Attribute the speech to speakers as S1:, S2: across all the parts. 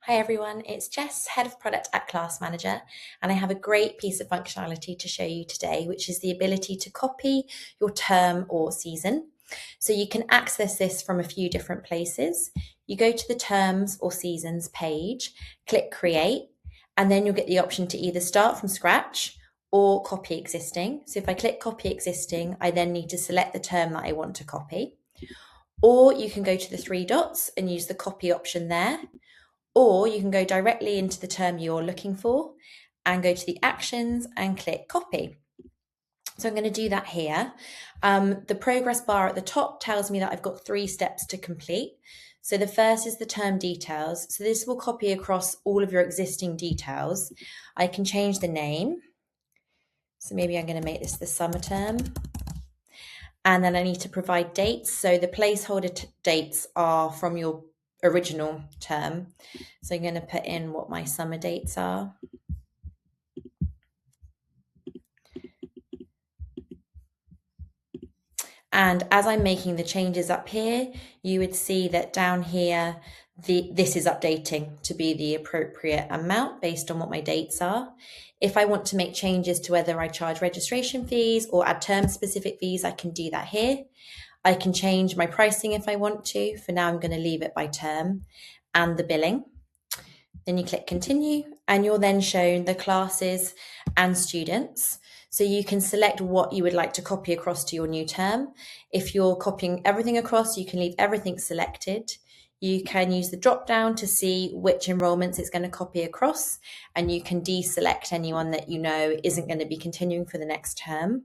S1: Hi everyone, it's Jess, Head of Product at Class Manager, and I have a great piece of functionality to show you today, which is the ability to copy your term or season. So you can access this from a few different places. You go to the terms or seasons page, click create, and then you'll get the option to either start from scratch or copy existing. So if I click copy existing, I then need to select the term that I want to copy. Or you can go to the three dots and use the copy option there. Or you can go directly into the term you're looking for and go to the actions and click copy. So I'm going to do that here. The progress bar at the top tells me that I've got 3 steps to complete. So the first is the term details. So this will copy across all of your existing details. I can change the name. So maybe I'm going to make this the summer term. And then I need to provide dates. So the placeholder dates are from your original term. So I'm going to put in what my summer dates are. And as I'm making the changes up here, you would see that down here, this is updating to be the appropriate amount based on what my dates are. If I want to make changes to whether I charge registration fees or add term-specific fees, I can do that here. I can change my pricing if I want to. For now, I'm going to leave it by term and the billing. Then you click continue and you're then shown the classes and students. So you can select what you would like to copy across to your new term. If you're copying everything across, you can leave everything selected. You can use the drop down to see which enrolments it's going to copy across, and you can deselect anyone that you know isn't going to be continuing for the next term.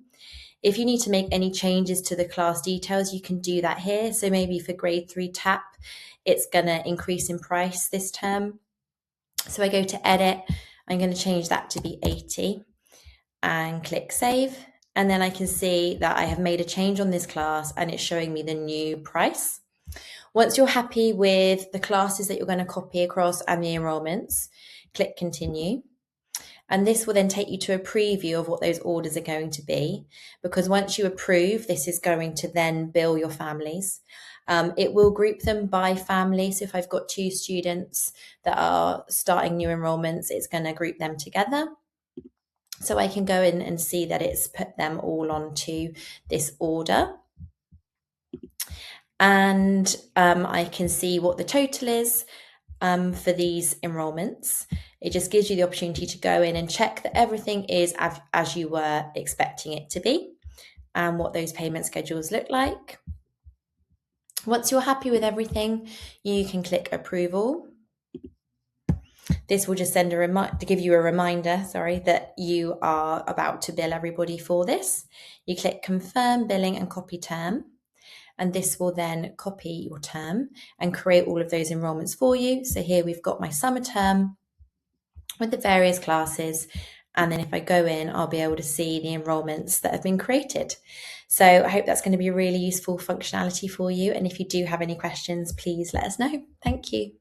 S1: If you need to make any changes to the class details, you can do that here. So maybe for grade 3 TAP, it's going to increase in price this term. So I go to edit, I'm going to change that to be 80 and click save. And then I can see that I have made a change on this class and it's showing me the new price. Once you're happy with the classes that you're going to copy across and the enrolments, click continue. And this will then take you to a preview of what those orders are going to be, because once you approve, this is going to then bill your families. It will group them by family. So if I've got 2 students that are starting new enrolments, it's going to group them together. So I can go in and see that it's put them all onto this order. And I can see what the total is for these enrolments. It just gives you the opportunity to go in and check that everything is as you were expecting it to be and what those payment schedules look like. Once you're happy with everything, you can click approval. This will just send to give you a reminder, that you are about to bill everybody for this. You click confirm billing and copy term. And this will then copy your term and create all of those enrolments for you. So here we've got my summer term with the various classes. And then if I go in, I'll be able to see the enrolments that have been created. So I hope that's going to be a really useful functionality for you. And if you do have any questions, please let us know. Thank you.